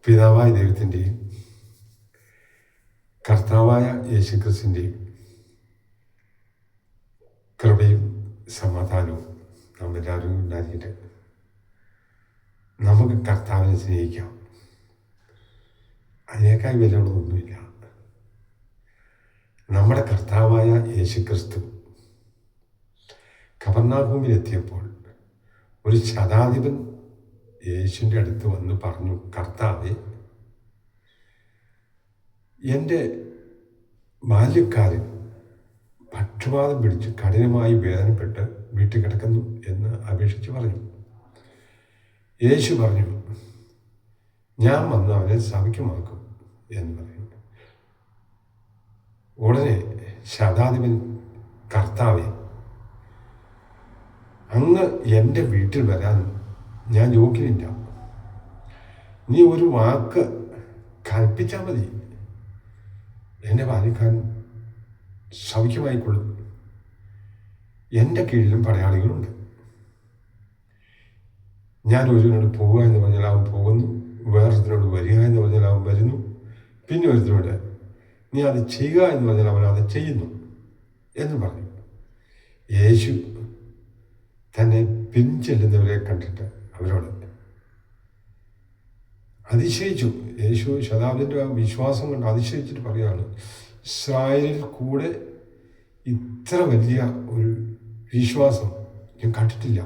പിതാവായ ദൈവത്തിൻ്റെയും കർത്താവായ യേശുക്രിസ്തുവിൻ്റെയും കൃപയും സമാധാനവും നാം എല്ലാവരും ഉണ്ടായിരിക്കട്ടെ. നമുക്ക് കർത്താവിനെ സ്നേഹിക്കാം. അതിനേക്കാൾ വിലയുള്ളതൊന്നുമില്ല. നമ്മുടെ കർത്താവായ യേശുക്രിസ്തു കഫർന്നഹൂമിലെത്തിയപ്പോൾ ഒരു ശതാധിപൻ യേശുവിൻ്റെ അടുത്ത് വന്ന് പറഞ്ഞു, കർത്താവേ, എൻ്റെ ബാല്യക്കാരൻ പക്ഷപാതം പിടിച്ച് കഠിനമായി വേദനപ്പെട്ട് വീട്ടിൽ കിടക്കുന്നു എന്ന് അപേക്ഷിച്ച് പറഞ്ഞു. യേശു പറഞ്ഞു, ഞാൻ വന്ന് അവനെ സൗഖ്യമാക്കും എന്ന് പറഞ്ഞു. ഉടനെ ശതാധിപൻ, കർത്താവേ, അങ്ങ് എൻ്റെ വീട്ടിൽ വരാൻ ഞാൻ യോഗ്യനില്ല. നീ ഒരു വാക്ക് കൽപ്പിച്ചാൽ മതി, എൻ്റെ ബാല്യക്കാരൻ സൗഖ്യമായിക്കൊള്ളും. എൻ്റെ കീഴിലും പടയാളികളുണ്ട്. ഞാൻ ഒരുവനോട് പോവുക എന്ന് പറഞ്ഞാൽ അവൻ പോകുന്നു, വേറൊരുത്തിനോട് വരിക എന്ന് പറഞ്ഞാൽ അവൻ വരുന്നു, പിന്നെ ഒരുത്തിനോട് നീ അത് ചെയ്യുക എന്ന് പറഞ്ഞാൽ അവൻ അത് ചെയ്യുന്നു എന്ന് പറഞ്ഞു. യേശു തന്നെ പിൻചെല്ലുന്നവരെ കണ്ടിട്ട് അവരോട് അതിശയിച്ചു. യേശു ശതാബ്ദിൻ്റെ വിശ്വാസം കൊണ്ട് അതിശയിച്ചിട്ട് പറയുകയാണ്, ഇസ്രായേലിൽ കൂടെ ഇത്ര വലിയ ഒരു വിശ്വാസം ഞാൻ കണ്ടിട്ടില്ല.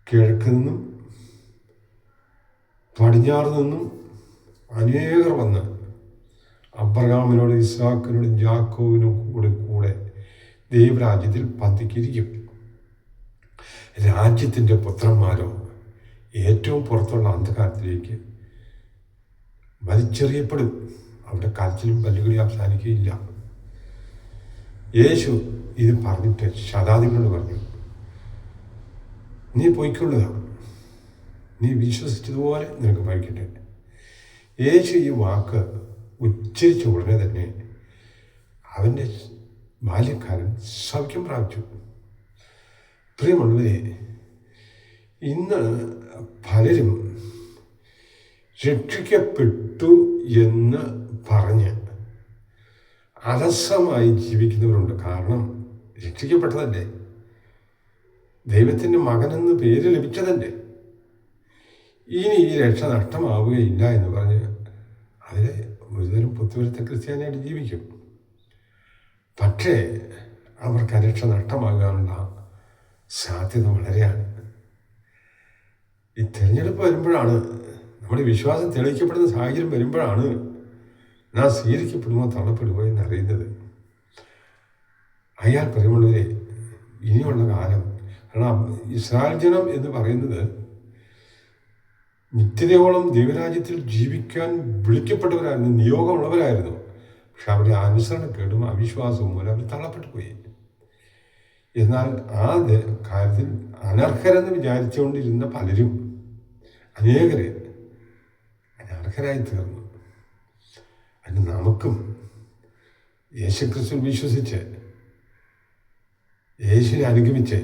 കിഴക്ക് നിന്നും പടിഞ്ഞാറ് നിന്നും അനേകർ വന്ന് അബ്രഹാമിനോടും ഇസ്ഹാക്കിനോടും യാക്കോബിനും കൂടെ ദൈവരാജ്യത്തിൽ പന്തിക്കിരിക്കും. രാജ്യത്തിൻ്റെ പുത്രന്മാരോ ഏറ്റവും പുറത്തുള്ള അന്ധകാരത്തിലേക്ക് വലിച്ചെറിയപ്പെടും. അവിടെ കരച്ചിലും പല്ലുകളിയും അവസാനിക്കുകയില്ല. യേശു ഇത് പറഞ്ഞിട്ട് ശതാധിപനോട് പറഞ്ഞു, നീ പോയിക്കൊള്ളുക, നീ വിശ്വസിച്ചതുപോലെ നിനക്ക് ഭവിക്കട്ടെ. യേശു ഈ വാക്ക് ഉച്ചരിച്ച ഉടനെ തന്നെ അവൻ്റെ ബാല്യക്കാരൻ സൗഖ്യം പ്രാപിച്ചു. പ്രിയമുള്ളവരെ, ഇന്ന് പലരും രക്ഷിക്കപ്പെട്ടു എന്ന് പറഞ്ഞ് അലസമായി ജീവിക്കുന്നവരുണ്ട്. കാരണം രക്ഷിക്കപ്പെട്ടതല്ലേ, ദൈവത്തിൻ്റെ മകനെന്ന് പേര് ലഭിച്ചതല്ലേ, ഇനി ഈ രക്ഷ നഷ്ടമാവുകയില്ല എന്ന് പറഞ്ഞ് അതിൽ ഒരുതരം പുത്തുവരുത്ത ക്രിസ്ത്യാനിയായിട്ട് ജീവിക്കും. പക്ഷേ അവർക്ക് രക്ഷ നഷ്ടമാകാനുള്ള സാധ്യത വളരെയാണ്. ഈ തിരഞ്ഞെടുപ്പ് വരുമ്പോഴാണ്, നമ്മുടെ വിശ്വാസം തെളിയിക്കപ്പെടുന്ന സാഹചര്യം വരുമ്പോഴാണ് നാം സ്വീകരിക്കപ്പെടുമോ തള്ളപ്പെടുമോ എന്നറിയുന്നത്. അയാൾ പ്രിയമുള്ളവരെ, ഇനിയുള്ള കാലം, കാരണം ഇസ്രായേൽ ജനം എന്ന് പറയുന്നത് നിത്യതയോളം ദൈവരാജ്യത്തിൽ ജീവിക്കാൻ വിളിക്കപ്പെട്ടവരായിരുന്നു, നിയോഗമുള്ളവരായിരുന്നു. പക്ഷെ അവരുടെ അനുസരണക്കേടും അവിശ്വാസവും മൂലം അവർ തള്ളപ്പെട്ടു പോയി. എന്നാൽ ആ കാര്യത്തിൽ അനർഹരെന്ന് വിചാരിച്ചുകൊണ്ടിരുന്ന പലരും, അനേകരെ അനർഹരായി തീർന്നു. അതിന് നമുക്കും യേശുക്രിസ്തു വിശ്വസിച്ച് യേശുവിനെ അനുഗമിച്ച്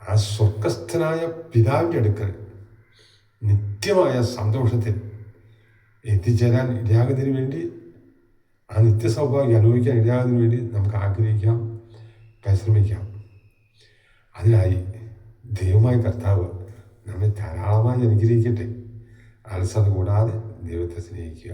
ആ സ്വർഗസ്ഥനായ പിതാവിൻ്റെ അടുക്കൽ നിത്യമായ സന്തോഷത്തിൽ എത്തിച്ചേരാൻ ഇടയാകുന്നതിന് വേണ്ടി, ആ നിത്യസൗഭാഗ്യം അനുഭവിക്കാൻ ഇടയാകുന്നതിന് വേണ്ടി നമുക്ക് ആഗ്രഹിക്കാം, പരിശ്രമിക്കാം. അതിനായി ദൈവമായ കർത്താവ് നമ്മെ ധാരാളമായി അനുഗ്രഹിക്കട്ടെ. അലസത കൂടാതെ ദൈവത്തെ സ്നേഹിക്കുക.